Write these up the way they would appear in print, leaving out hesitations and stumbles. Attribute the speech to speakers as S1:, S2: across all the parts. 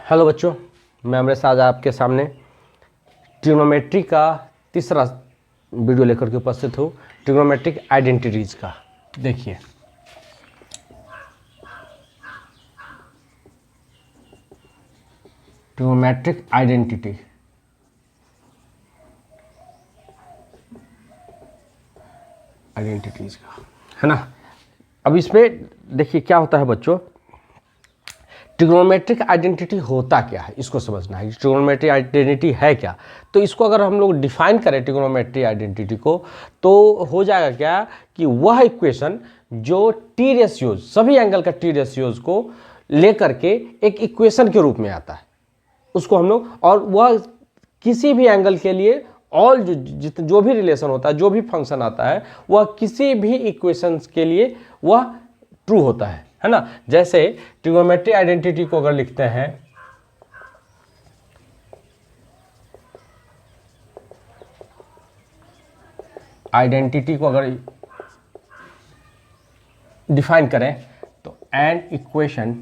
S1: Hello बच्चों, मैं अमरेश आज आपके सामने ट्रिग्नोमेट्री का तीसरा वीडियो लेकर के उपस्थित हूँ। ट्रिग्नोमेट्रिक आइडेंटिटीज़ का देखिए, ट्रिग्नोमेट्रिक आइडेंटिटीज़ का है ना। अब इसमें देखिए क्या होता है बच्चों, ट्रिग्नोमेट्रिक आइडेंटिटी होता क्या है इसको समझना है। ट्रिग्नोमेट्रिक आइडेंटिटी है क्या, तो इसको अगर हम लोग डिफाइन करें ट्रिग्नोमेट्रिक आइडेंटिटी को, तो हो जाएगा क्या कि वह इक्वेशन जो टी रेशियोज, सभी एंगल का टी रेशियोज को लेकर के एक इक्वेशन के रूप में आता है, उसको हम लोग, और वह किसी भी एंगल के लिए ऑल जो भी रिलेशन होता है, जो भी फंक्शन आता है, वह किसी भी इक्वेशंस के लिए वह ट्रू होता है ना। जैसे ट्रिग्नोमेट्रिक आइडेंटिटी को अगर लिखते हैं, आइडेंटिटी को अगर डिफाइन करें तो an equation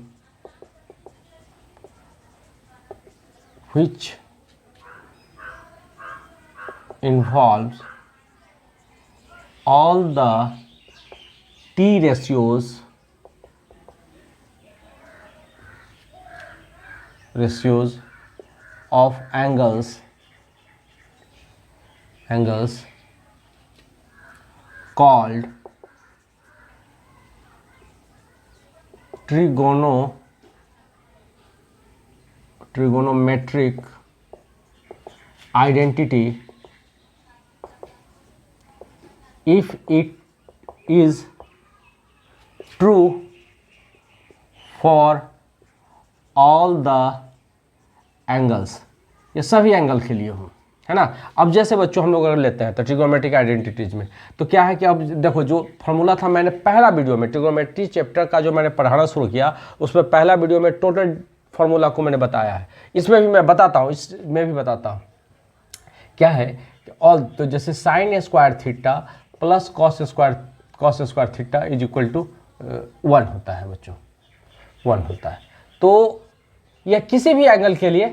S1: which involves all the t ratios of angles called trigonometric identity if it is true for all the angles, ये सभी एंगल के लिए हो, है ना। अब जैसे बच्चों हम लोग अगर लेते हैं तो ट्रिग्नोमेट्रिक आइडेंटिटीज में तो क्या है कि अब देखो, जो फॉर्मूला था मैंने पहला वीडियो में ट्रिग्नोमेट्री चैप्टर का जो मैंने पढ़ाना शुरू किया, उसमें पहला वीडियो में टोटल फॉर्मूला को मैंने बताया है। इसमें भी मैं बताता हूँ, इसमें भी बताता हूँ क्या है कि ऑल, तो जैसे sine square theta plus cos square theta is equal to 1 होता है बच्चों, 1 होता है। तो यह किसी भी एंगल के लिए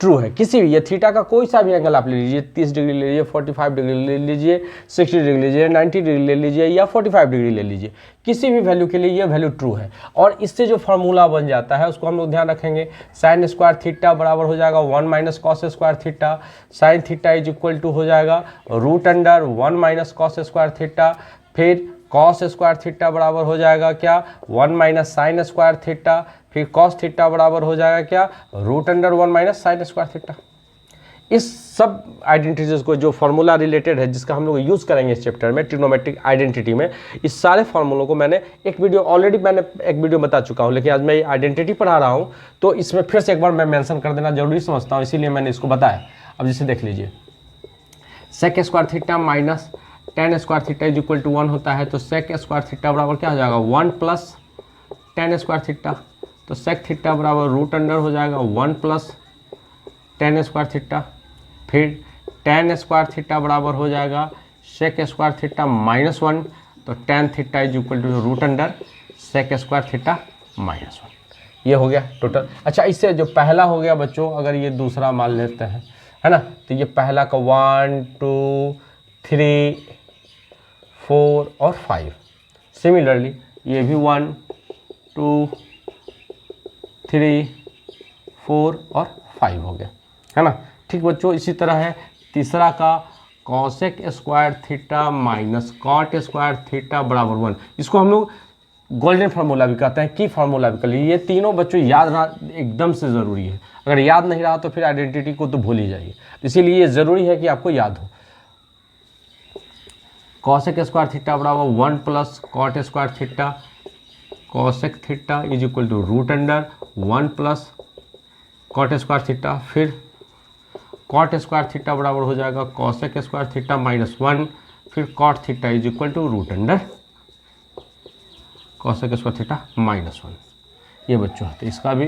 S1: ट्रू है, किसी भी, ये थीटा का कोई सा भी एंगल आप ले लीजिए, 30 डिग्री ले लीजिए, 45 डिग्री ले लीजिए, 60 डिग्री ले लीजिए, 90 डिग्री ले लीजिए या 45 डिग्री ले लीजिए, किसी भी वैल्यू के लिए ये वैल्यू ट्रू है। और इससे जो फार्मूला बन जाता है उसको हम लोग ध्यान रखेंगे, साइन स्क्वायर थीटा बराबर हो जाएगा 1 minus cos square theta, sine theta is equal to हो जाएगा root under 1 minus cos square theta, फिर कॉस स्क्वायर थीटा बराबर हो जाएगा क्या 1 माइनस साइन स्क्वायर थीटा, फिर कॉस थीटा बराबर हो जाएगा क्या root under 1 minus sine square theta. इस सब आइडेंटिटीज को जो फार्मूला रिलेटेड है, जिसका हम लोग यूज़ करेंगे इस चैप्टर में ट्रिग्नोमेट्रिक आइडेंटिटी में, इस सारे फार्मूलों को मैंने एक वीडियो ऑलरेडी बता चुका हूँ, लेकिन आज मैं आइडेंटिटी पढ़ा रहा हूँ तो इसमें फिर से एक बार मैं मेंशन कर देना जरूरी समझता हूँ, इसीलिए मैंने इसको बताया। अब जैसे देख लीजिए, sec square theta minus tan square theta is equal to 1 होता है, तो सेक स्क्वायर थीटा बराबर क्या हो जाएगा 1 प्लस टेन स्क्वायर थीटा, तो सेक थीटा बराबर रूट अंडर हो जाएगा 1 प्लस टेन स्क्वायर थीटा, फिर टेन स्क्वायर थीटा बराबर हो जाएगा सेक स्क्वायर थीटा माइनस 1, तो tan theta is equal to root under sec square theta minus 1। ये हो गया टोटल। अच्छा, इससे जो पहला हो गया बच्चों, अगर ये दूसरा मान लेते हैं, है ना, तो ये पहला का 1 2 3 4 और 5, सिमिलरली ये भी 1 2 3 4 और 5 हो गया, है ना। ठीक बच्चों, इसी तरह है तीसरा का cosec square theta minus cot square theta बराबर 1, इसको हम लोग गोल्डन फार्मूला भी कहते हैं, की फार्मूला भी कर लीजिए। ये तीनों बच्चों याद रखना एकदम से ज़रूरी है, अगर याद नहीं रहा तो फिर आइडेंटिटी को तो भूल ही जाइए, इसीलिए ये ज़रूरी है कि आपको याद हो। कॉसेक स्क्वायर थीटा बराबर 1 plus cot square theta, cosec theta is equal to root under 1 plus cot square theta, फिर कॉट स्क्वायर थीटा बराबर हो जाएगा कॉसेक स्क्वायर थीटा माइनस 1, फिर cot theta is equal to root under cosec square theta minus 1। ये बच्चों है, तो इसका भी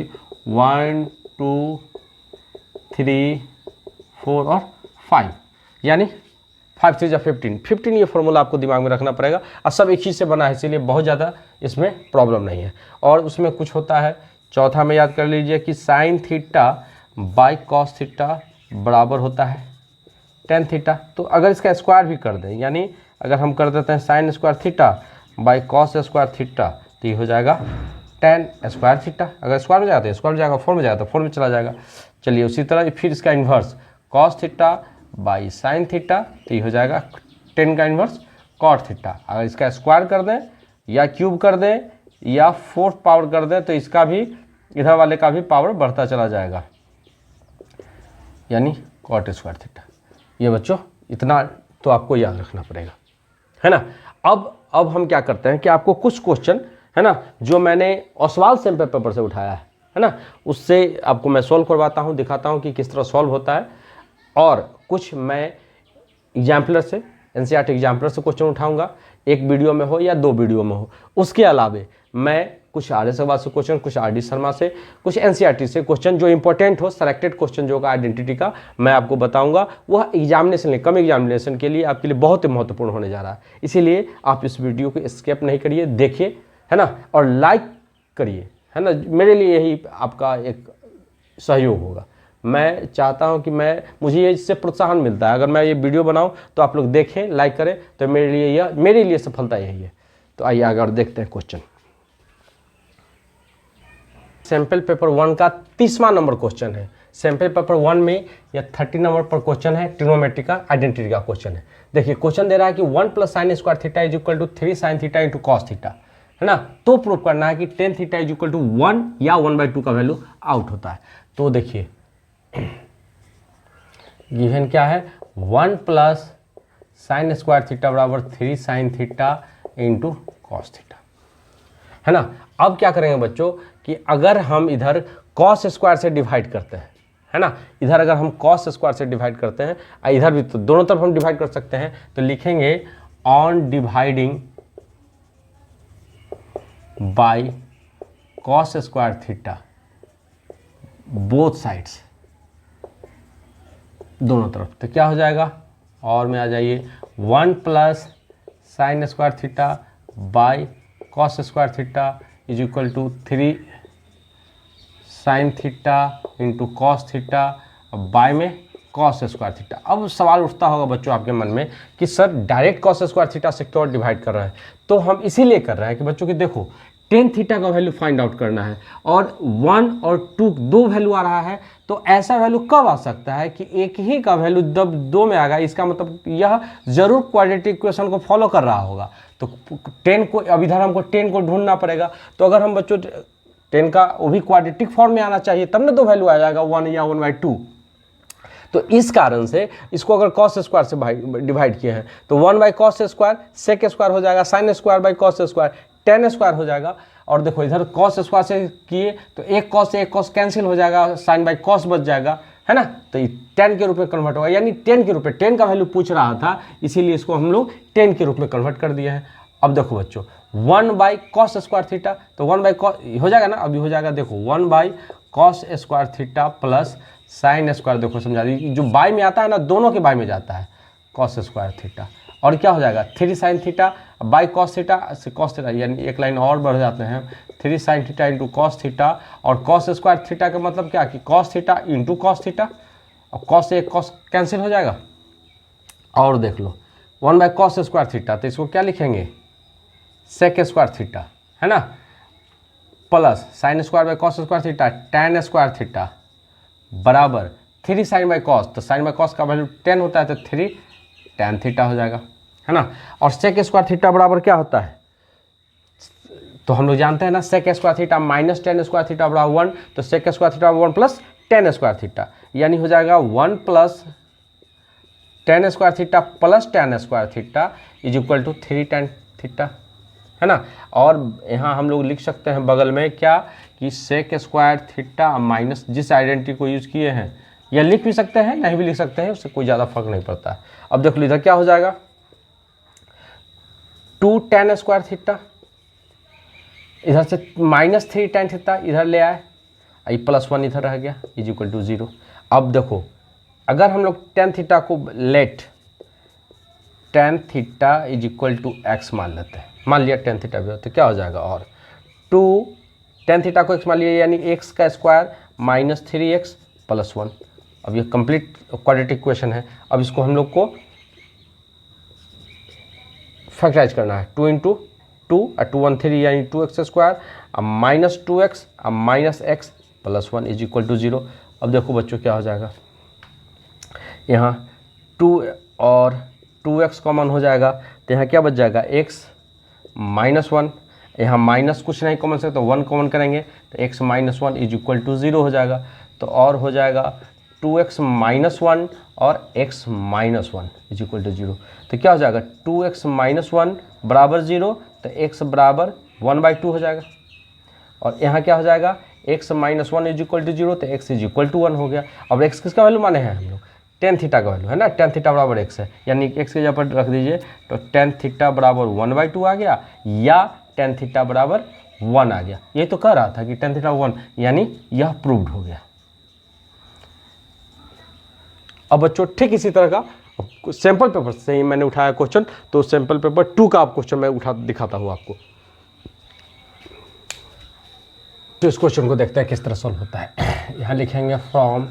S1: 1 2 3 4 और 5, यानी 5 3 15 ये फॉर्मूला आपको दिमाग में रखना पड़ेगा। और सब एक ही से बना है, इसीलिए बहुत ज़्यादा इसमें प्रॉब्लम नहीं है। और उसमें कुछ होता है चौथा में याद कर लीजिए कि sine theta by cos theta बराबर होता है टेन थीटा। तो अगर इसका स्क्वायर भी कर दें, यानी अगर हम कर देते हैं sign square theta by cos square theta, तो ये हो जाएगा टेन स्क्वायर थीटा। अगर स्क्वायर में जाता है स्क्वायर में जाएगा, फोर में जाएगा तो फोर में चला जाएगा। चलिए उसी तरह फिर इसका inverse cos theta by sine theta, तो ये हो जाएगा टेन का इन्वर्स कॉट थीटा। अगर इसका स्क्वायर कर दें या क्यूब कर दें या फोर्थ पावर कर दें, तो इसका भी इधर वाले का भी पावर बढ़ता चला जाएगा, यानी कॉट स्क्वायर थीटा। ये बच्चों इतना तो आपको याद रखना पड़ेगा, है ना। अब हम क्या करते हैं कि आपको कुछ क्वेश्चन, है ना, जो मैंने ओसवाल सैम्पल पेपर से उठाया है ना, उससे आपको मैं सॉल्व करवाता हूँ, दिखाता हूँ कि किस तरह सॉल्व होता है। और कुछ मैं एग्जाम्पलर से, एनसीईआरटी एग्जाम्पलर से क्वेश्चन उठाऊंगा, एक वीडियो में हो या दो वीडियो में हो। उसके अलावे मैं कुछ आर.एस. अग्रवाल से क्वेश्चन, कुछ आर.डी. शर्मा से, कुछ एनसीईआरटी से क्वेश्चन जो इंपॉर्टेंट हो, सेलेक्टेड क्वेश्चन जो होगा आइडेंटिटी का, मैं आपको बताऊंगा। वह एग्जामिनेशन, कम एग्जामिनेशन के लिए आपके लिए बहुत ही महत्वपूर्ण होने जा रहा है। इसीलिए आप इस वीडियो को स्किप नहीं करिए, देखिए, है ना, और लाइक करिए, है ना। मेरे लिए यही आपका एक सहयोग होगा। मैं चाहता हूं कि मुझे ये इससे प्रोत्साहन मिलता है। अगर मैं ये वीडियो बनाऊं तो आप लोग देखें, लाइक करें, तो मेरे लिए सफलता यही है। तो आइए आगे देखते हैं क्वेश्चन। सैंपल पेपर 1 का 30वां नंबर क्वेश्चन है। सैंपल पेपर 1 में यह 30 नंबर पर क्वेश्चन है, ट्रिग्नोमेट्री का आइडेंटिटी का क्वेश्चन है। देखिए क्वेश्चन दे रहा है कि 1 plus sine square theta is equal to 3 sine theta into cos theta, है ना। तो प्रूव करना है कि tan theta is equal to 1 या 1/2 का वैल्यू आउट होता है। तो देखिए गिवन क्या है, 1 प्लस साइन स्क्वायर थीटा बराबर 3 sine theta into cos theta, है ना। अब क्या करेंगे बच्चों कि अगर हम इधर कॉस स्क्वायर से डिवाइड करते हैं, है ना, इधर अगर हम कॉस स्क्वायर से डिवाइड करते हैं, इधर भी तो दोनों तरफ हम डिवाइड कर सकते हैं, तो लिखेंगे on dividing by cos square theta both sides, दोनों तरफ। तो क्या हो जाएगा, और में आ जाइए 1 plus sine square theta by cos square theta is equal to 3 sine theta into cos theta by में कॉस स्क्वायर थीटा। अब सवाल उठता होगा बच्चों आपके मन में कि sir direct cos square theta से क्यों डिवाइड कर रहे हैं। तो हम इसीलिए कर रहे हैं कि बच्चों की देखो टेन थीटा का वैल्यू फाइंड आउट करना है, और 1 और 2 दो वैल्यू आ रहा है। तो ऐसा वैल्यू कब आ सकता है कि एक ही का वैल्यू जब दो में आएगा, इसका मतलब यह जरूर क्वाड्रेटिक इक्वेशन को फॉलो कर रहा होगा। तो 10 को, अब इधर हमको 10 को ढूंढना पड़ेगा। तो अगर हम बच्चों 10 का वो भी क्वाड्रेटिक फॉर्म में आना चाहिए, तब ना दो वैल्यू आ जाएगा 1 या 1/2। तो इस कारण से इसको अगर कॉस स्क्वायर से डिवाइड किए हैं तो 1 by cos square, sec square हो जाएगा, sine square by cos square, tan square हो जाएगा। और देखो इधर कॉस स्क्वायर से किए तो एक कॉस से एक कॉस कैंसिल हो जाएगा, साइन बाई कॉस बच जाएगा, है ना। तो ये 10 के रूप में कन्वर्ट होगा, यानी 10 के रूप में, 10 का वैल्यू पूछ रहा था, इसीलिए इसको हम लोग 10 के रूप में कन्वर्ट कर दिए हैं। अब देखो बच्चों 1 बाई कॉस स्क्वायर थीटा, तो 1 बाई कॉस हो जाएगा ना, अभी हो जाएगा। देखो 1 by cos square theta plus sine square, देखो समझा दी, जो बाई में आता है ना, दोनों के बाई में जाता है, कॉस स्क्वायर थीटा। और क्या हो जाएगा 3 sine theta by cos theta से कॉस थीटा, यानी एक लाइन और बढ़ जाते हैं, 3 sine theta into cos theta. और कॉस स्क्वायर थीटा का मतलब क्या कि cos theta into cos theta, और कॉस से एक कॉस कैंसिल हो जाएगा। और देख लो 1 बाई कॉस स्क्वायर थीटा, तो इसको क्या लिखेंगे, सेक स्क्वायर थीटा, है ना, plus sine square by cos square theta, ten square theta बराबर 3 साइन बाई कॉस, तो साइन बाई कॉस का वैल्यू 10 होता है, तो 3 टेन थीटा हो जाएगा, है ना। और सेक स्क्वायर थीटा बराबर क्या होता है, तो हम लोग जानते हैं ना, sec square theta minus tan square theta बराबर 1, तो sec square theta 1 plus tan square theta, यानी हो जाएगा 1 plus tan square theta plus tan square theta is equal to 3 tan theta, है ना। और यहाँ हम लोग लिख सकते हैं बगल में क्या कि सेक स्क्वायर थीटा माइनस जिस आइडेंटिटी को यूज़ किए हैं, या लिख भी सकते हैं नहीं भी लिख सकते हैं, उससे कोई ज़्यादा फर्क नहीं पड़ता है। अब देख लो इधर क्या हो जाएगा, 2 टेन स्क्वायर थीटा, इधर से माइनस 3 टेन थीटा इधर ले आए, आई प्लस 1 इधर रह गया, इज इक्वल टू 0। अब देखो अगर हम लोग टेन थीटा को let tan theta is equal to x मान लेते हैं, मान लिया टेन थीटा भी हो, तो क्या हो जाएगा, और 2 टेन थीटा को x मान लिया, यानी x का स्क्वायर माइनस 3x प्लस 1। अब ये कंप्लीट क्वाड्रेटिक इक्वेशन है। अब इसको हम लोग को फैक्टराइज करना है, 2 इंटू 2 2 1 3 यानी 2x स्क्वायर, अब माइनस 2x अब minus x plus 1 is equal to 0। अब देखो बच्चों क्या हो जाएगा, यहाँ 2 और 2x कॉमन हो जाएगा, तो यहाँ क्या बच जाएगा x माइनस 1, यहाँ माइनस कुछ नहीं कॉमन से तो 1 कॉमन करेंगे तो x minus 1 is equal to 0 हो जाएगा। तो और हो जाएगा 2x माइनस 1 और x minus 1 is equal to 0। तो क्या हो जाएगा 2x माइनस 1 बराबर 0, तो x बराबर 1/2 हो जाएगा। और यहाँ क्या हो जाएगा x minus 1 is equal to 0, तो x इज इक्वल टू 1 हो गया। अब x किसका वैल्यू माने हैं हम लोग, टेन थीटा का वैल्यू है ना, टेन थीटा बराबर x है, यानी x के जगह पर रख दीजिए, तो टेन थीटा बराबर 1/2 आ गया या टेन थीटा बराबर 1 आ गया। ये तो कह रहा था कि टेन थीटा 1, यानी यह प्रूव्ड हो गया। अब बच्चों ठीक इसी तरह का सैंपल पेपर से ही मैंने उठाया क्वेश्चन, तो सैंपल पेपर 2 का आप क्वेश्चन मैं उठा दिखाता हूँ आपको। तो इस क्वेश्चन को देखते हैं किस तरह सॉल्व होता है। यहाँ लिखेंगे फ्रॉम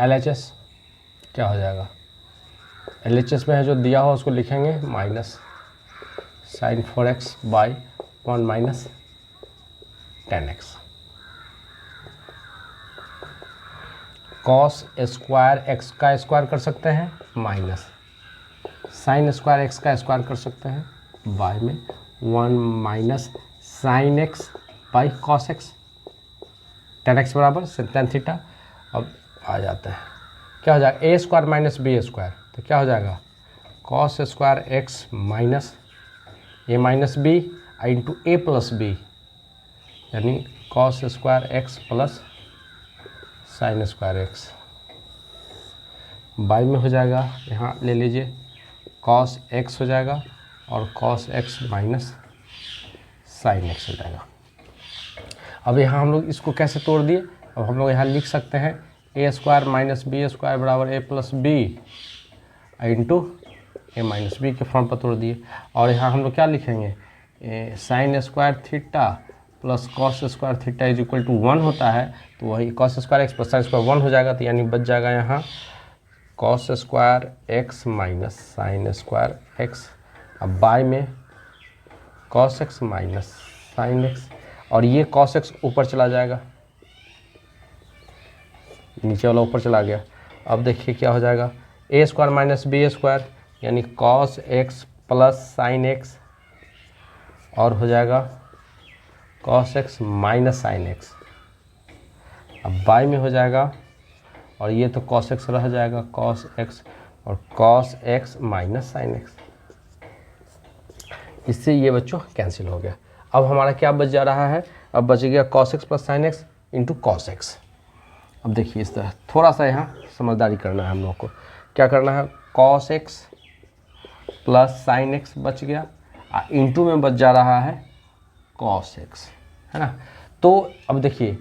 S1: LHS, क्या हो जाएगा LHS में है जो दिया हो उसको लिखेंगे minus sine 4x by 1 minus 10x, cos square x का स्क्वायर कर सकते हैं माइनस साइन स्क्वायर x का स्क्वायर कर सकते हैं बाय में 1 minus sine x by cos x, 10x बराबर टेन थीटा। अब आ जाता है क्या हो जाएगा a square minus B square, तो क्या हो जाएगा cos square x minus a minus B into A plus B, यानी cos square x plus sine square x, by में हो जाएगा यहाँ ले लीजिए कॉस x हो जाएगा और cos x minus sine x हो जाएगा। अब यहाँ हम लोग इसको कैसे तोड़ दिए, अब हम लोग यहाँ लिख सकते हैं a square minus B square बराबर a plus b into a minus b के फॉर्म पर तोड़ दिए। और यहाँ हम लोग क्या लिखेंगे sine square theta plus cos square theta is equal to 1 होता है, तो वही cos square x plus sine square 1 हो जाएगा, तो यानी बच जाएगा यहाँ cos square x minus sine square x, अब बाय में cos x minus sine x, और ये कॉस एक्स ऊपर चला जाएगा, नीचे वाला ऊपर चला गया। अब देखिए क्या हो जाएगा ए स्क्वायर माइनस बी स्क्वायर, यानी cos x plus sine x, और हो जाएगा cos x minus sine x, अब बाय में हो जाएगा, और ये तो कॉस एक्स रह जाएगा कॉस एक्स और cos x minus sine x. इससे ये बच्चों कैंसिल हो गया। अब हमारा क्या बच जा रहा है, अब बच गया cos x plus sine x into cos x. अब देखिए इस तरह थोड़ा सा यहाँ समझदारी करना है हम लोग को, क्या करना है cos x plus sine x बच गया, इंटू में बच जा रहा है कॉस एक्स, है ना। तो अब देखिए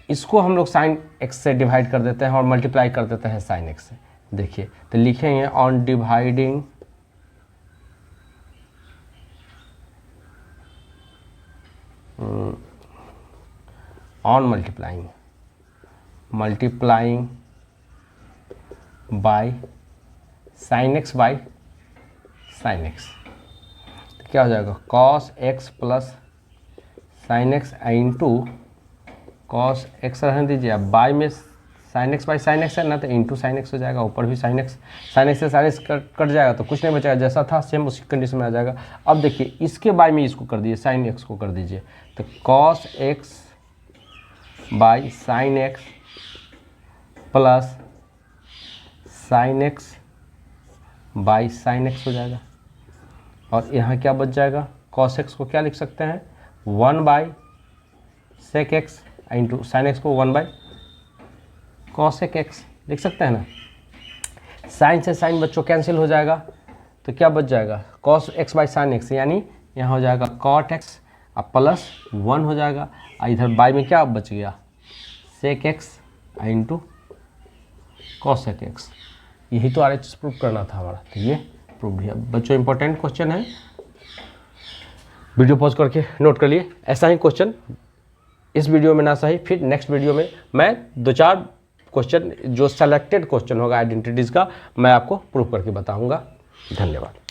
S1: इसको हम लोग साइन एक्स से डिवाइड कर देते हैं और मल्टीप्लाई कर देते हैं साइन एक्स से। देखिए तो लिखेंगे on dividing on multiplying by sine x by sine x, तो क्या हो जाएगा cos x plus sine x into cos x रहने दीजिए, अब बाय में sine x by sine x है ना, तो इंटू साइन एक्स हो जाएगा, ऊपर भी साइन एक्स से साइन एक्स कट जाएगा, तो कुछ नहीं बचेगा, जैसा था सेम उसी कंडीशन में आ जाएगा। अब देखिए इसके बाय में इसको कर दीजिए, साइन एक्स को कर दीजिए, तो cos x by sine x plus sine x by sine x हो जाएगा। और यहाँ क्या बच जाएगा कॉस एक्स को क्या लिख सकते हैं 1 by sec x into sine x को 1 बाई कॉसेक एक्स लिख सकते हैं ना। साइन से साइन बच्चों कैंसिल हो जाएगा, तो क्या बच जाएगा cos x by sine x, यानी यहाँ हो जाएगा कॉट एक्स अब प्लस 1 हो जाएगा, इधर बाई में क्या बच गया sec x into cosec x. यही तो RHS प्रूव करना था हमारा, तो ये प्रूव किया बच्चों। इंपॉर्टेंट क्वेश्चन है, वीडियो पॉज करके नोट कर लिए। ऐसा ही क्वेश्चन इस वीडियो में ना सही, फिर नेक्स्ट वीडियो में मैं 2-4 क्वेश्चन जो सेलेक्टेड क्वेश्चन होगा आइडेंटिटीज़ का मैं आपको प्रूव करके बताऊंगा। धन्यवाद।